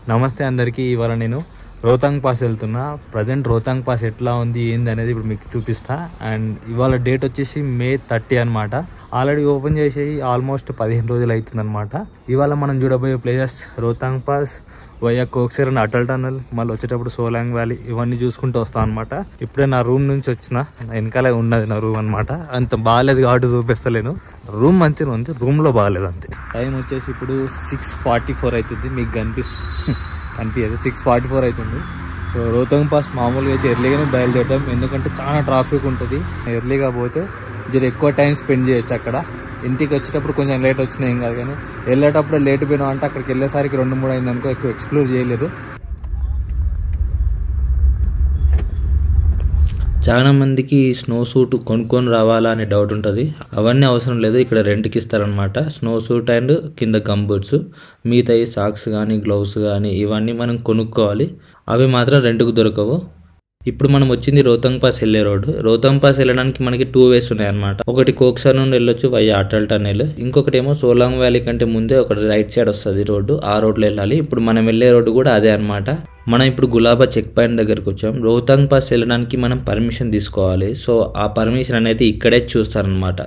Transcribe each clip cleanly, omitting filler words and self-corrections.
నమస్తే అందరికీ. ఇవాళ నేను రోహతాంగ్ పాస్ వెళ్తున్నా. ప్రజెంట్ రోహతాంగ్ పాస్ ఎట్లా ఉంది ఏంది అనేది ఇప్పుడు మీకు చూపిస్తా. అండ్ ఇవాళ డేట్ వచ్చేసి May 30 అనమాట. ఆల్రెడీ ఓపెన్ చేసి ఆల్మోస్ట్ 15 రోజులు అవుతుంది అనమాట. ఇవాళ మనం చూడబోయే places Rohtang pass, via Koksar and Atal tunnel, మళ్ళీ వచ్చేటప్పుడు సోలాంగ్ వ్యాలీ, ఇవన్నీ చూసుకుంటూ వస్తాం అనమాట. ఇప్పుడే నా రూమ్ నుంచి వచ్చిన, వెనకాలే ఉన్నది నా రూమ్ అనమాట. అంత బాగాలేదు కాబట్టి చూపిస్తలేను. రూమ్ మంచిగా ఉంది, రూమ్లో బాగాలేదు అంతే. టైం వచ్చేసి ఇప్పుడు 6:44 అవుతుంది. మీకు కనిపించదు 6:44 అవుతుంది. సో రోహతాంగ్ పాస్ మామూలుగా అయితే ఎర్లీగానే బయలుదేరుతాం, ఎందుకంటే చాలా ట్రాఫిక్ ఉంటుంది. ఎర్లీగా పోతే జర ఎక్కువ టైం స్పెండ్ చేయొచ్చు అక్కడ. ఇంటికి వచ్చేటప్పుడు కొంచెం లేట్ వచ్చినా ఏం కాదు, కానీ వెళ్ళేటప్పుడు లేట్ పోయినా అంటే అక్కడికి వెళ్ళేసరికి 2-3 అయింది అనుకో, ఎక్కువ ఎక్స్ప్లోర్ చేయలేదు. చాలా మందికి స్నో సూట్ కొనుక్కొని రావాలా అనే డౌట్ ఉంటుంది. అవన్నీ అవసరం లేదు, ఇక్కడ రెంట్కి ఇస్తారనమాట. స్నో సూట్ అండ్ కింద గమ్ బూట్స్, మిగతా సాక్స్ కానీ గ్లౌస్ కానీ ఇవన్నీ మనం కొనుక్కోవాలి. అవి మాత్రం రెంట్కు దొరకవు. ఇప్పుడు మనం వచ్చింది రోహతాంగ్ పాస్ వెళ్ళే రోడ్డు. రోహతాంగ్ పాస్ వెళ్ళడానికి మనకి 2 వేస్ ఉన్నాయన్నమాట. ఒకటి కోక్సర్ నుండి వెళ్ళొచ్చు వయ్యా అటల్ టనెల్, ఇంకొకటి ఏమో సోలాంగ్ వ్యాలీ కంటే ముందే ఒకటి రైట్ సైడ్ వస్తుంది రోడ్డు, ఆ రోడ్లో వెళ్ళాలి. ఇప్పుడు మనం వెళ్ళే రోడ్డు కూడా అదే అనమాట. మనం ఇప్పుడు గులాబా చెక్ పాయింట్ దగ్గరకు వచ్చాం. రోహతాంగ్ పాస్ వెళ్ళడానికి మనం పర్మిషన్ తీసుకోవాలి. సో ఆ పర్మిషన్ అనేది ఇక్కడే చూస్తారనమాట.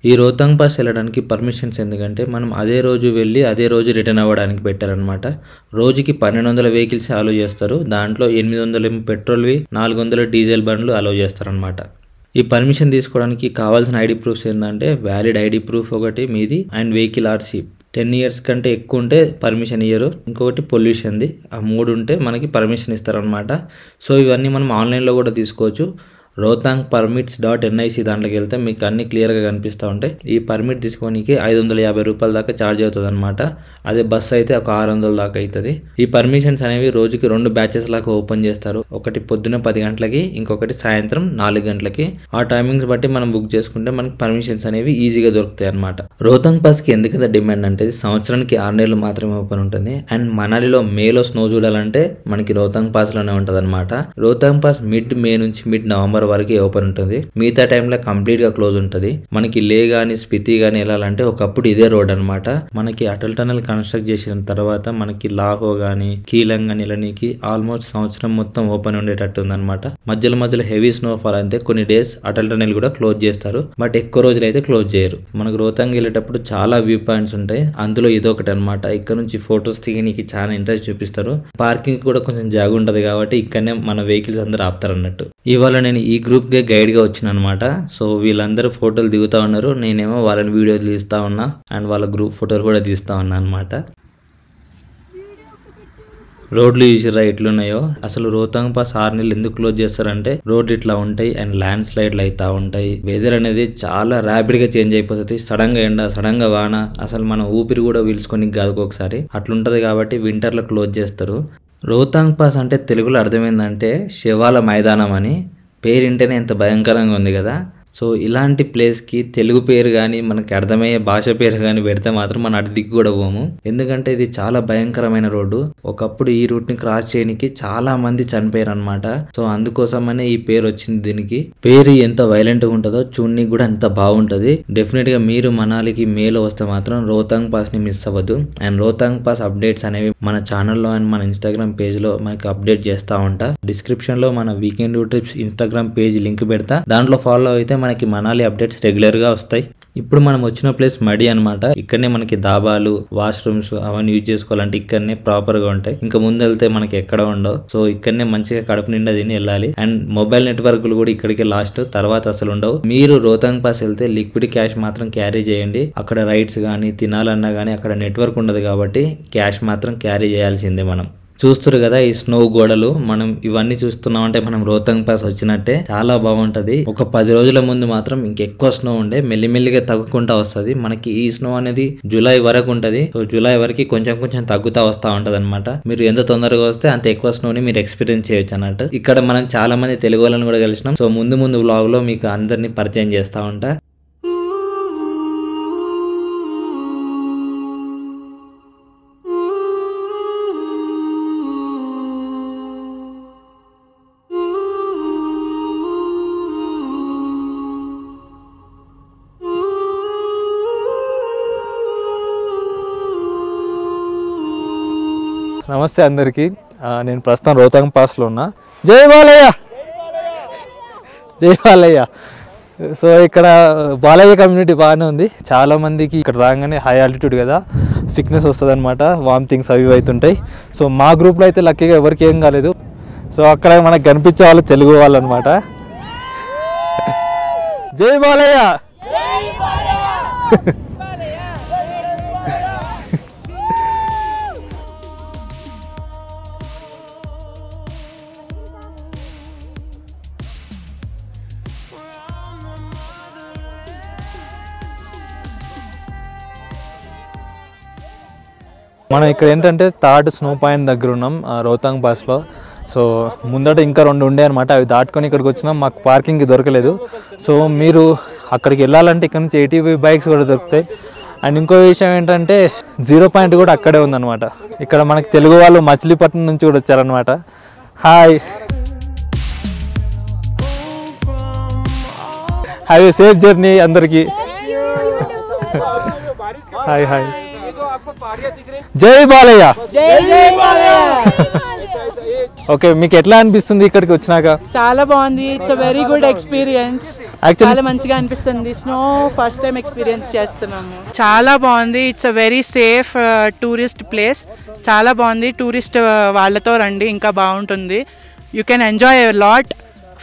ఈ రోహతాంగ్ పాస్ వెళ్ళడానికి పర్మిషన్స్ ఎందుకంటే మనం అదే రోజు వెళ్ళి అదే రోజు రిటర్న్ అవ్వడానికి పెట్టారనమాట. రోజుకి 1200 వెహికల్స్ అలో చేస్తారు. దాంట్లో 800 పెట్రోల్వి, 400 డీజిల్ బండ్లు అలో చేస్తారనమాట. ఈ పర్మిషన్ తీసుకోవడానికి కావాల్సిన ఐడి ప్రూఫ్స్ ఏంటంటే వ్యాలిడ్ ఐడి ప్రూఫ్ ఒకటి మీది, అండ్ వెహికల్ ఆర్సీ 10 years కంటే ఎక్కువ ఉంటే పర్మిషన్ ఇయ్యరు. ఇంకొకటి పొల్యూషన్ది. ఆ 3 ఉంటే మనకి పర్మిషన్ ఇస్తారనమాట. సో ఇవన్నీ మనం ఆన్లైన్లో కూడా తీసుకోవచ్చు. rohtangpermits.nic దాంట్లోకి వెళ్తే మీకు అన్ని క్లియర్గా కనిపిస్తూ ఉంటాయి. ఈ పర్మిట్ తీసుకోనికి 550 రూపాయల దాకా ఛార్జ్ అవుతుంది అనమాట. అదే బస్సు అయితే ఒక 600 దాకా అవుతుంది. ఈ పర్మిషన్స్ అనేవి రోజుకి 2 బ్యాచెస్ లాగా ఓపెన్ చేస్తారు. ఒకటి పొద్దున 10 గంటలకి, ఇంకొకటి సాయంత్రం 4 గంటలకి. ఆ టైమింగ్స్ బట్టి మనం బుక్ చేసుకుంటే మనకి పర్మిషన్స్ అనేవి ఈజీగా దొరుకుతాయి అనమాట. రోహతాంగ్ పాస్కి ఎందుకంత డిమాండ్ అంటే సంవత్సరానికి 6 నెలలు మాత్రమే ఓపెన్ ఉంటుంది. అండ్ మనాలిలో మేలో స్నో చూడాలంటే మనకి రోహతాంగ్ పాస్లోనే ఉంటుంది అనమాట. రోహతాంగ్ పాస్ May నుంచి November వరకు ఓపెన్ ఉంటుంది. మిగతా టైంలో కంప్లీట్ గా క్లోజ్ ఉంటుంది. మనకి లే గానీ స్పితి గానీ వెళ్ళాలంటే ఒకప్పుడు ఇదే రోడ్ అనమాట. మనకి అటల్ టనల్ కన్స్ట్రక్ట్ చేసిన తర్వాత మనకి లాహో గానీ కీలంగ్ గానీ వెళ్ళడానికి ఆల్మోస్ట్ సంవత్సరం మొత్తం ఓపెన్ ఉండేటట్టు ఉందన్నమాట. మధ్యలో హెవీ స్నోఫాల్ అయితే కొన్ని డేస్ అటల్ టనల్ కూడా క్లోజ్ చేస్తారు, బట్ ఎక్కువ రోజులు అయితే క్లోజ్ చేయరు. మనకు రోహతాంగ్ వెళ్ళేటప్పుడు చాలా వ్యూ పాయింట్స్ ఉంటాయి, అందులో ఇదొకటి అనమాట. ఇక్కడ నుంచి ఫొటోస్ దిగడానికి చాలా ఇంట్రెస్ట్ చూపిస్తారు. పార్కింగ్ కూడా కొంచెం జాగా ఉంటది కాబట్టి ఇక్కడనే మన వెహికల్స్ అందరూ ఆపుతారు అన్నట్టు. ఇవాళ నేను ఈ గ్రూప్ కి గైడ్ గా వచ్చిన అనమాట. సో వీళ్ళందరూ ఫోటోలు దిగుతా ఉన్నారు, నేనేమో వాళ్ళని వీడియోలు తీస్తా ఉన్నా, అండ్ వాళ్ళ గ్రూప్ ఫోటోలు కూడా తీస్తా ఉన్నా అనమాట. రోడ్లు చూసిరా ఎట్లున్నాయో. అసలు రోహతాంగ్ పాస్ 6 నెలలు ఎందుకు క్లోజ్ చేస్తారంటే రోడ్లు ఇట్లా ఉంటాయి అండ్ ల్యాండ్ స్లైడ్లు అవుతా ఉంటాయి. వెదర్ అనేది చాలా ర్యాపిడ్ గా చేంజ్ అయిపోతుంది. సడన్ గా ఎండ, సడన్ గా వాన, అసలు మనం ఊపిరి కూడా పీల్చుకొని కాదు ఒకసారి అట్లుంటది. కాబట్టి వింటర్ లో క్లోజ్ చేస్తారు. రోహతాంగ్ పాస్ అంటే తెలుగులో అర్థమైందంటే శివాల మైదానం అని. పేరింటేనే ఎంత భయంకరంగా ఉంది కదా. సో ఇలాంటి ప్లేస్కి తెలుగు పేరు కానీ మనకి అర్థమయ్యే భాష పేరు కానీ పెడితే మాత్రం మనం అటు దిక్కు కూడా పోము, ఎందుకంటే ఇది చాలా భయంకరమైన రోడ్డు. ఒకప్పుడు ఈ రూట్ ని క్రాస్ చేయడానికి చాలా మంది చనిపోయారు అనమాట. సో అందుకోసమనే ఈ పేరు వచ్చింది దీనికి. పేరు ఎంత వైలెంట్ గా ఉంటుందో చూడడానికి కూడా ఎంత బాగుంటది. డెఫినెట్ గా మీరు మనాలికి మేలో వస్తే మాత్రం రోహతాంగ్ పాస్ ని మిస్ అవ్వద్దు. అండ్ రోహతాంగ్ పాస్ అప్డేట్స్ అనేవి మన ఛానల్లో అండ్ మన ఇన్స్టాగ్రామ్ పేజ్ లో మనకి అప్డేట్ చేస్తా ఉంటా. డిస్క్రిప్షన్ లో మన weekend trips Instagram page link పెడతా, దాంట్లో ఫాలో అయితే మనకి మనాలి అప్డేట్స్ రెగ్యులర్ గా వస్తాయి. ఇప్పుడు మనం వచ్చిన ప్లేస్ మడి అనమాట. ఇక్కడనే మనకి దాబాలు, వాష్రూమ్స్ అవన్నీ యూజ్ చేసుకోవాలంటే ఇక్కడనే ప్రాపర్ గా ఉంటాయి. ఇంకా ముందు వెళ్తే మనకి ఎక్కడ ఉండవు. సో ఇక్కడనే మంచిగా కడుపు నిండా తిని వెళ్ళాలి. అండ్ మొబైల్ నెట్వర్క్లు కూడా ఇక్కడికి లాస్ట్, తర్వాత అసలు ఉండవు. మీరు రోహతాంగ్ పాస్ వెళ్తే లిక్విడ్ క్యాష్ మాత్రం క్యారీ చేయండి. అక్కడ రైడ్స్ కానీ తినాలన్నా కానీ అక్కడ నెట్వర్క్ ఉండదు కాబట్టి క్యాష్ మాత్రం క్యారీ చేయాల్సిందే. మనం చూస్తారు కదా ఈ స్నో గోడలు, మనం ఇవన్నీ చూస్తున్నాం అంటే మనం రోహతాంగ్ పాస్ వచ్చినట్టే. చాలా బాగుంటది. ఒక 10 రోజుల ముందు మాత్రం ఇంకెక్కువ స్నో ఉండే, మెల్లిమెల్లిగా తగ్గుకుంటా వస్తుంది. మనకి ఈ స్నో అనేది జూలై వరకు ఉంటది. సో జూలై వరకు కొంచెం తగ్గుతా వస్తా ఉంటది అనమాట. మీరు ఎంత తొందరగా వస్తే అంత ఎక్కువ స్నోని మీరు ఎక్స్పీరియన్స్ చేయొచ్చు అన్నట్టు. ఇక్కడ మనం చాలా మంది తెలుగు వాళ్ళని కూడా కలిసినాం. సో ముందు వ్లాగ్ లో మీకు అందరినీ పరిచయం చేస్తా ఉంటా. నమస్తే అందరికీ. నేను ప్రస్తుతం రోహతాంగ్ పాస్లో ఉన్నా. జై బాలయ్య, జై బాలయ్య. సో ఇక్కడ బాలయ్య కమ్యూనిటీ బాగానే ఉంది. చాలామందికి ఇక్కడ రాగానే హై ఆల్టిట్యూడ్ కదా, సిక్నెస్ వస్తుంది అనమాట, వామిటింగ్స్ అవి అవుతుంటాయి. సో మా గ్రూప్లో అయితే లక్కీగా ఎవరికి ఏం కాలేదు. సో అక్కడ మనకు కనిపించే వాళ్ళు తెలుగు వాళ్ళు అనమాట. జై బాలయ్య. మనం ఇక్కడ ఏంటంటే థర్డ్ స్నో పాయింట్ దగ్గర ఉన్నాం రోహతాంగ్ పాస్లో. సో ముందట ఇంకా 2 ఉండే అనమాట, అవి దాటుకొని ఇక్కడికి వచ్చినాం. మాకు పార్కింగ్కి దొరకలేదు. సో మీరు అక్కడికి వెళ్ళాలంటే ఇక్కడ నుంచి ATV బైక్స్ కూడా దొరుకుతాయి. అండ్ ఇంకో విషయం ఏంటంటే 0 పాయింట్ కూడా అక్కడే ఉందన్నమాట. ఇక్కడ మనకి తెలుగు వాళ్ళు మచిలీపట్నం నుంచి కూడా వచ్చారనమాట. Hi, have a safe journey అందరికీ. Hi hi. జై బాలయ్య. ఓకే, మీకు ఎట్లా అనిపిస్తుంది ఇక్కడికి వచ్చినాక? చాలా బాగుంది. It's very good experience. చాలా మంచిగా అనిపిస్తుంది. స్నో ఫస్ట్ టైం ఎక్స్పీరియన్స్ చేస్తున్నాము. చాలా బాగుంది. It's very safe tourist place. చాలా బాగుంది. టూరిస్ట్ వాళ్ళతో రండి, ఇంకా బాగుంటుంది. You can enjoy a lot.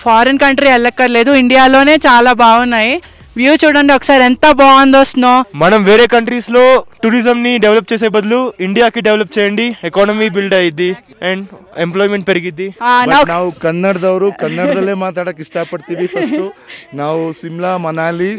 Foreign country వెళ్ళక్కర్లేదు, ఇండియాలోనే చాలా బాగున్నాయి. వ్యూ చూడండి ఒకసారి ఎంత బాగుందో స్నో. మనం వేరే కంట్రీస్ లో టూరిజం ని డెవలప్ చేసే బదులు ఇండియాకి డెవలప్ చేయండి. ಎಕಾನಮಿ ಬಿಲ್ಡ್ ಆಯಿದ್ದಿ ಅಂಡ್ ಎಂಪ್ಲಾಯ್ಮೆಂಟ್ ಪೆರಿಗಿದ್ದಿ. ನಾವು ಕನ್ನಡದವರು ಕನ್ನಡದಲ್ಲೇ ಮಾತಾಡಕ್ಕೆ ಇಷ್ಟಪಡ್ತೀವಿ. ಫಸ್ಟ್ ನಾವು ಸಿಮ್ಲಾ, ಮನಾಲಿ,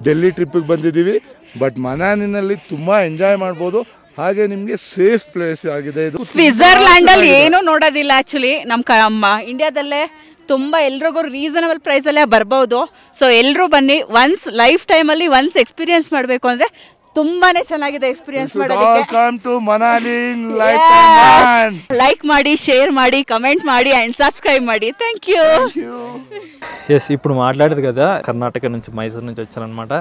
ಡೆಲ್ಲಿ ಟ್ರಿಪ್ ಬಂದಿದ್ದೀವಿ. ಬಟ್ ಮನಾಲಿನಲ್ಲಿ ತುಂಬಾ ಎಂಜಾಯ್ ಮಾಡ್ಬೋದು. ಹಾಗೆ ನಿಮ್ಗೆ ಸೇಫ್ ಪ್ಲೇಸ್ ಆಗಿದೆ ಇದು. ಸ್ವಿಟ್ಜರ್ಲ್ಯಾಂಡ್ ಅಲ್ಲಿ ಏನು ನೋಡೋದಿಲ್ಲ ಆಕ್ಚುಲಿ. ನಮ್ಮ ಇಂಡಿಯಾದಲ್ಲೇ ತುಂಬ ಎಲ್ರಿಗೂ ರೀಸನಬಲ್ ಪ್ರೈಸಲ್ಲೇ ಬರ್ಬೋದು. ಸೊ ಎಲ್ಲರೂ ಬನ್ನಿ, ಒನ್ಸ್ ಲೈಫ್ ಟೈಮಲ್ಲಿ ಒನ್ಸ್ ಎಕ್ಸ್ಪೀರಿಯನ್ಸ್ ಮಾಡಬೇಕು ಅಂದರೆ ತುಂಬಾನೇ ಚೆನ್ನಾಗಿದೆ ಎಕ್ಸ್ಪೀರಿಯನ್ಸ್ ಮಾಡೋದಕ್ಕೆ. ಲೈಕ್ ಮಾಡಿ, ಶೇರ್ ಮಾಡಿ, ಕಮೆಂಟ್ ಮಾಡಿ అండ్ సబ్స్క్రైబ్ ಮಾಡಿ. Thank you. ఎస్, ఇప్పుడు మాట్లాడేది కదా, కర్ణాటక నుంచి, మైసూర్ నుంచి వచ్చానమాట.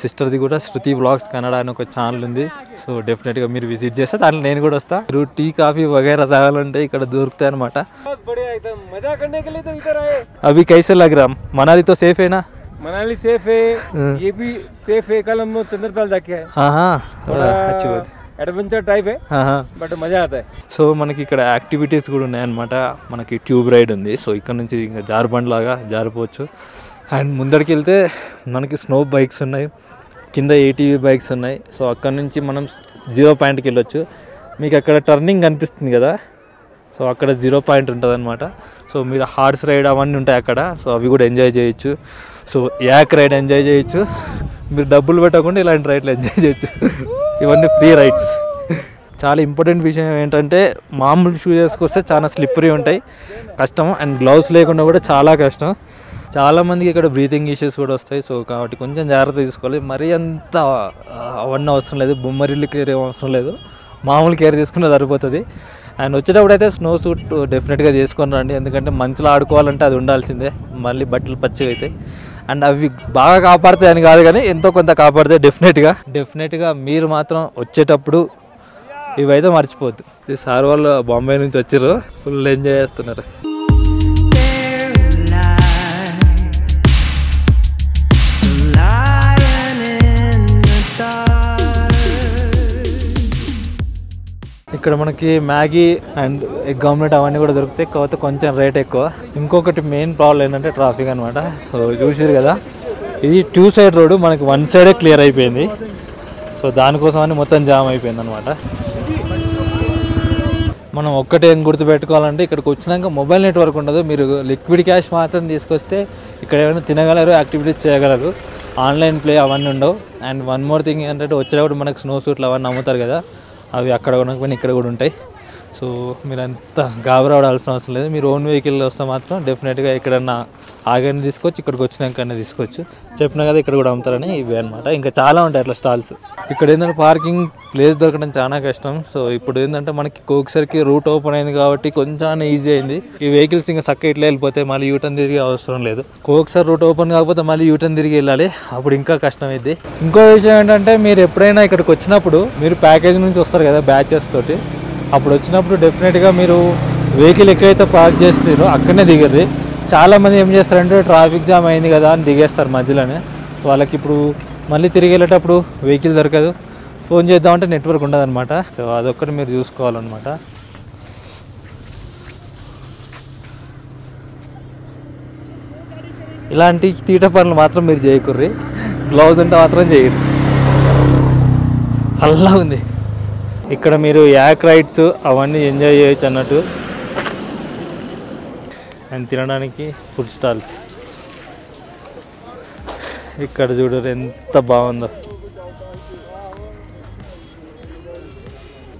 సిస్టర్ది కూడా శృతి వ్లాగ్స్ కన్నడ అని ఒక ఛానల్ ఉంది. సో డెఫినెట్గా మీరు విజిట్ చేస్తే దాంట్లో నేను కూడా వస్తా. మీరు టీ, కాఫీ వగైరా తాగాలంటే ఇక్కడ దొరుకుతాయి అనమాట. అవి कैसे लग रहा? मनाली तो सेफ है ना? मनाली सेफ है, ये भी सेफ है. कल हम चंद्रताल जाके आए. हाँ, थोड़ा अच्छी बात. అడ్వెంచర్ టైప్ బట్ మజా అవుతాయి. సో మనకి ఇక్కడ యాక్టివిటీస్ కూడా ఉన్నాయన్నమాట. మనకి ట్యూబ్ రైడ్ ఉంది. సో ఇక్కడ నుంచి ఇంకా జారుబండ్ లాగా జారిపోవచ్చు. అండ్ ముందరికి వెళ్తే మనకి స్నో బైక్స్ ఉన్నాయి, కింద ATV బైక్స్ ఉన్నాయి. సో అక్కడ నుంచి మనం 0 పాయింట్కి వెళ్ళొచ్చు. మీకు అక్కడ టర్నింగ్ కనిపిస్తుంది కదా, సో అక్కడ 0 పాయింట్ ఉంటుంది అనమాట. సో మీరు హార్స్ రైడ్ అవన్నీ ఉంటాయి అక్కడ. సో అవి కూడా ఎంజాయ్ చేయొచ్చు. సో యాక్ రైడ్ ఎంజాయ్ చేయొచ్చు. మీరు డబ్బులు పెట్టకుండా ఇలాంటి రైడ్లు ఎంజాయ్ చేయొచ్చు. ఇవన్నీ ఫ్రీ రైడ్స్. చాలా ఇంపార్టెంట్ విషయం ఏంటంటే మామూలు షూస్ వేసుకొస్తే చాలా స్లిప్పరీ ఉంటాయి, కష్టం. అండ్ గ్లౌస్ లేకుండా కూడా చాలా కష్టం. చాలామందికి ఇక్కడ బ్రీతింగ్ ఇష్యూస్ కూడా వస్తాయి. సో కాబట్టి కొంచెం జాగ్రత్త తీసుకోవాలి. మరీ అంత అవన్నీ అవసరం లేదు, బొమ్మరిల్లు కేర్ ఏం అవసరం లేదు, మామూలు కేర్ తీసుకున్న సరిపోతుంది. అండ్ వచ్చేటప్పుడు అయితే స్నో సూట్ డెఫినెట్గా చేసుకొని రండి, ఎందుకంటే మంచులో ఆడుకోవాలంటే అది ఉండాల్సిందే. మళ్ళీ బట్టలు పచ్చిగా అవుతాయి. అండ్ అవి బాగా కాపాడుతాయి అని కాదు, కానీ ఎంతో కొంత కాపాడుతాయి డెఫినెట్గా. మీరు మాత్రం వచ్చేటప్పుడు ఇవైతే మర్చిపోద్దు. ఈ సార్ వాళ్ళు బాంబే నుంచి వచ్చారు, ఫుల్ ఎంజాయ్ చేస్తున్నారు. ఇక్కడ మనకి మ్యాగీ అండ్ ఎగ్ ఆమ్లెట్ అవన్నీ కూడా దొరుకుతాయి, కాకపోతే కొంచెం రేట్ ఎక్కువ. ఇంకొకటి మెయిన్ ప్రాబ్లం ఏంటంటే ట్రాఫిక్ అనమాట. సో చూసారు కదా, ఇది 2 సైడ్ రోడ్డు, మనకి 1 సైడే క్లియర్ అయిపోయింది. సో దానికోసం అని మొత్తం జామ్ అయిపోయింది అనమాట. మనం ఒక్కటే ఏం గుర్తుపెట్టుకోవాలంటే ఇక్కడికి వచ్చినాక మొబైల్ నెట్వర్క్ ఉండదు. మీరు లిక్విడ్ క్యాష్ మాత్రం తీసుకొస్తే ఇక్కడ ఏమైనా తినగలరు, యాక్టివిటీస్ చేయగలరు. ఆన్లైన్ ప్లే అవన్నీ ఉండవు. అండ్ 1 మోర్ థింగ్ ఏంటంటే వచ్చేటప్పుడు మనకు స్నో సూట్లు అవన్నీ అమ్ముతారు కదా, అవి అక్కడ కొనకపోయినా ఇక్కడ కూడా ఉంటాయి. సో మీరు అంత గాబరాడాల్సిన అవసరం లేదు. మీరు ఓన్ వెహికల్ వస్తే మాత్రం డెఫినెట్గా ఎక్కడన్నా ఆగని తీసుకోవచ్చు, ఇక్కడికి వచ్చినాకనే తీసుకోవచ్చు. చెప్పినా కదా ఇక్కడ కూడా అమ్ముతారని. ఇవి అనమాట. ఇంకా చాలా ఉంటాయి అట్లా స్టాల్స్. ఇక్కడ ఏంటంటే పార్కింగ్ ప్లేస్ దొరకడం చాలా కష్టం. సో ఇప్పుడు ఏంటంటే మనకి కోక్సర్కి రూట్ ఓపెన్ అయింది కాబట్టి కొంచెం ఈజీ అయింది. ఈ వెహికల్స్ ఇంకా చక్క ఇట్లా వెళ్ళిపోతే మళ్ళీ యూటర్న్ తిరిగి అవసరం లేదు. కోక్సర్ రూట్ ఓపెన్ కాకపోతే మళ్ళీ యూటర్న్ తిరిగి వెళ్ళాలి, అప్పుడు ఇంకా కష్టం అయింది. ఇంకో విషయం ఏంటంటే మీరు ఎప్పుడైనా ఇక్కడికి వచ్చినప్పుడు మీరు ప్యాకేజ్ నుంచి వస్తారు కదా బ్యాచెస్ తోటి, అప్పుడు వచ్చినప్పుడు డెఫినెట్గా మీరు వెహికల్ ఎక్కడైతే పార్క్ చేస్తారో అక్కడనే దిగర్రి. చాలామంది ఏం చేస్తారంటే ట్రాఫిక్ జామ్ అయింది కదా అని దిగేస్తారు మధ్యలోనే. వాళ్ళకి ఇప్పుడు మళ్ళీ తిరిగి వెళ్ళేటప్పుడు వెహికల్ దొరకదు, ఫోన్ చేద్దామంటే నెట్వర్క్ ఉండదు అనమాట. సో అదొక్కటి మీరు చూసుకోవాలన్నమాట. ఇలాంటి తీట పనులు మాత్రం మీరు చేయకుర్రి, గ్లౌజ్ ఉంటే మాత్రం చేయరు. చల్లగా ఉంది ఇక్కడ, మీరు యాక్ రైడ్స్ అవన్నీ ఎంజాయ్ చేయొచ్చు అన్నట్టు. అండ్ తినడానికి ఫుడ్ స్టాల్స్ ఇక్కడ చూడరు ఎంత బాగుందో.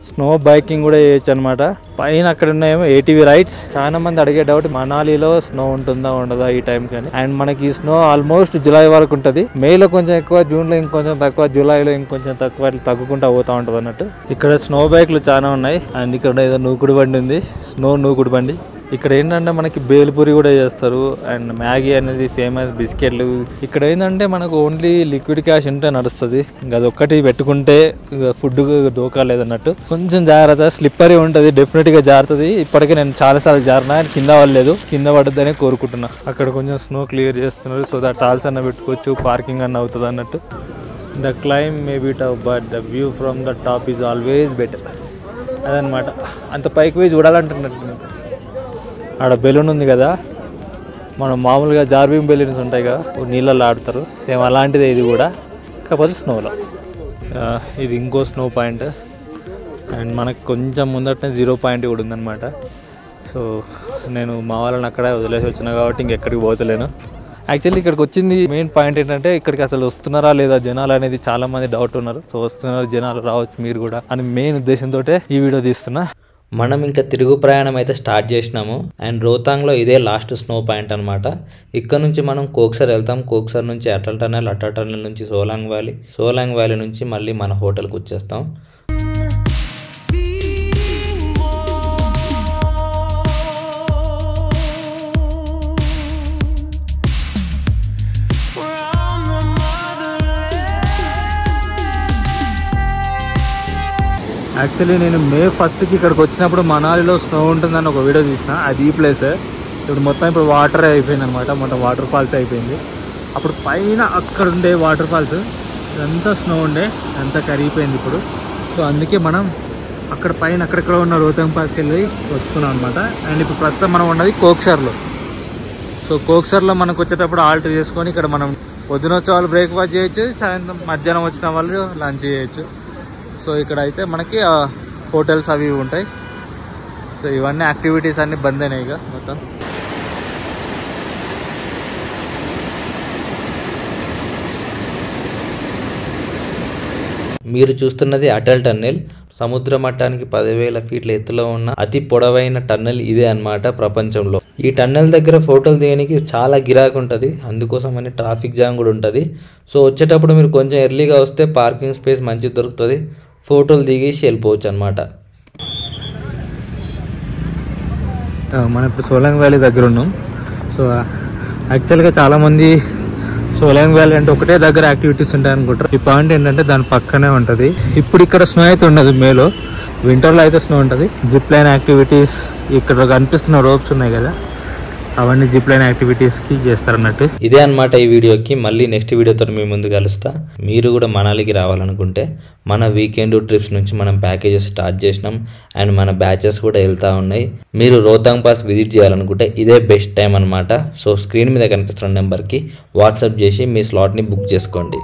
స్నో బైకింగ్ కూడా చేయొచ్చు అనమాట. పైన అక్కడ ఉన్నాయేమో ఏటీవీ రైడ్స్. చాలా మంది అడిగే డౌట్ మనాలిలో స్నో ఉంటుందా ఉండదా ఈ టైం కానీ. అండ్ మనకి ఈ స్నో ఆల్మోస్ట్ జూలై వరకు ఉంటుంది. మేలో కొంచెం ఎక్కువ, జూన్లో ఇంకొంచెం తక్కువ, జూలైలో ఇంకొంచెం తక్కువ, ఇట్లా తగ్గుకుంటూ పోతూ ఉంటుంది అన్నట్టు. ఇక్కడ స్నో బైక్లు చాలా ఉన్నాయి. అండ్ ఇక్కడ ఏదో నూకుడు బండి ఉంది, స్నో నూకుడు బండి. ఇక్కడ ఏంటంటే మనకి బేల్పూరి కూడా చేస్తారు. అండ్ మ్యాగీ అనేది ఫేమస్, బిస్కెట్లు. ఇక్కడ ఏంటంటే మనకు ఓన్లీ లిక్విడ్ క్యాష్ ఉంటే నడుస్తుంది. ఇంకా అదొక్కటి పెట్టుకుంటే ఫుడ్ దోకా లేదన్నట్టు. కొంచెం జాగ్రత్త, స్లిప్పరీ ఉంటుంది, డెఫినెట్గా జారుతుంది. ఇప్పటికే నేను చాలాసార్లు జారినా, కింద పడలేదు, కింద పడద్దని కోరుకుంటున్నా. అక్కడ కొంచెం స్నో క్లియర్ చేస్తున్నారు, సో దట్ టాల్స్ అన్న పెట్టుకోవచ్చు, పార్కింగ్ అన్న అవుతుంది అన్నట్టు. The climb may be tough but the view from the top is always better. అదనమాట. అంత పైకి పోయి చూడాలంటున్నట్టు. ఆడ బెలూన్ ఉంది కదా, మనం మామూలుగా జార్బింగ్ బెలూన్స్ ఉంటాయి కదా, నీళ్ళల్లో ఆడతారు, సేమ్ అలాంటిదే ఇది కూడా, కాకపోతే స్నోలో. ఇది ఇంకో స్నో పాయింట్. అండ్ మనకు కొంచెం ముందటనే 0 పాయింట్ కూడా ఉందన్నమాట. సో నేను మా వాళ్ళని అక్కడే వదిలేసి వచ్చినా కాబట్టి ఇంకెక్కడికి పోతలేను. యాక్చువల్లీ ఇక్కడికి వచ్చింది మెయిన్ పాయింట్ ఏంటంటే, ఇక్కడికి అసలు వస్తున్నారా లేదా జనాలు అనేది చాలా మంది డౌట్ ఉన్నారు. సో వస్తున్నారు జనాలు, రావచ్చు మీరు కూడా అని మెయిన్ ఉద్దేశంతో ఈ వీడియో తీస్తున్నా. మనం ఇంకా తిరుగు ప్రయాణం అయితే స్టార్ట్ చేసినాము. అండ్ రోహతాంగ్లో ఇదే లాస్ట్ స్నో పాయింట్ అనమాట. ఇక్కడ నుంచి మనం కోక్సర్ వెళ్తాం. కోక్సర్ నుంచి అటల్ టన్నెల్, అటల్ టన్నెల్ నుంచి సోలాంగ్ వ్యాలీ, సోలాంగ్ వ్యాలీ నుంచి మళ్ళీ మన హోటల్కి వచ్చేస్తాం. యాక్చువల్లీ నేను మే 1కి ఇక్కడికి వచ్చినప్పుడు మనాలిలో స్నో ఉంటుందని ఒక వీడియో తీసిన. అది ఈ ప్లేస్. ఇప్పుడు మొత్తం ఇప్పుడు వాటర్ అయిపోయింది అనమాట, మొత్తం వాటర్ ఫాల్స్ అయిపోయింది. అప్పుడు పైన అక్కడ ఉండే వాటర్ ఫాల్స్ ఇదంతా స్నో ఉండే, అంతా కరిగిపోయింది ఇప్పుడు. సో అందుకే మనం అక్కడ పైన అక్కడక్కడ ఉన్న రోహతాంగ్ పాస్కి వెళ్ళి వస్తున్నాం అనమాట. అండ్ ఇప్పుడు ప్రస్తుతం మనం ఉన్నది కోక్సర్లో. సో కోక్సర్లో మనకు వచ్చేటప్పుడు ఆల్ట్ చేసుకొని ఇక్కడ మనం పొద్దున వచ్చే వాళ్ళు బ్రేక్ఫాస్ట్ చేయొచ్చు, సాయంత్రం మధ్యాహ్నం వచ్చిన వాళ్ళు లంచ్ చేయొచ్చు. సో ఇక్కడ అయితే మనకి హోటల్స్ అవి ఉంటాయి. సో ఇవన్నీ యాక్టివిటీస్ అన్నీ బంద్ అయినాయి ఇక మొత్తం. మీరు చూస్తున్నది అటల్ టన్నెల్. సముద్ర మట్టానికి 10,000 ఫీట్ల ఎత్తులో ఉన్న అతి పొడవైన టన్నెల్ ఇదే అన్నమాట ప్రపంచంలో. ఈ టన్నెల్ దగ్గర ఫోటోలు తీయడానికి చాలా గిరాకు ఉంటుంది, అందుకోసమని ట్రాఫిక్ జామ్ కూడా ఉంటుంది. సో వచ్చేటప్పుడు మీరు కొంచెం ఎర్లీగా వస్తే పార్కింగ్ స్పేస్ మంచిగా దొరుకుతుంది, ఫోటోలు దిగేసి వెళ్ళిపోవచ్చు అనమాట. మనం ఇప్పుడు సోలాంగ్ వ్యాలీ దగ్గర ఉన్నాం. సో యాక్చువల్గా చాలామంది సోలాంగ్ వ్యాలీ అంటే ఒకటే దగ్గర యాక్టివిటీస్ ఉంటాయి అనుకుంటారు. ఈ పాయింట్ ఏంటంటే దాని పక్కనే ఉంటుంది. ఇప్పుడు ఇక్కడ స్నో అయితే ఉండదు, మేలో. వింటర్లో అయితే స్నో ఉంటుంది. జిప్ లైన్ యాక్టివిటీస్, ఇక్కడ కనిపిస్తున్న రోప్స్ ఉన్నాయి కదా, అవన్నీ జిప్ లైన్ యాక్టివిటీస్కి చేస్తారన్నట్టు. ఇదే అనమాట ఈ వీడియోకి. మళ్ళీ నెక్స్ట్ వీడియోతో మీ ముందు కలుస్తా. మీరు కూడా మనాలికి రావాలనుకుంటే మన వీకెండ్ ట్రిప్స్ నుంచి మనం ప్యాకేజెస్ స్టార్ట్ చేసినాం. అండ్ మన బ్యాచెస్ కూడా వెళ్తూ ఉన్నాయి. మీరు రోహతాంగ్ పాస్ విజిట్ చేయాలనుకుంటే ఇదే బెస్ట్ టైం అనమాట. సో స్క్రీన్ మీద కనిపిస్తున్న నెంబర్కి వాట్సాప్ చేసి మీ స్లాట్ని బుక్ చేసుకోండి.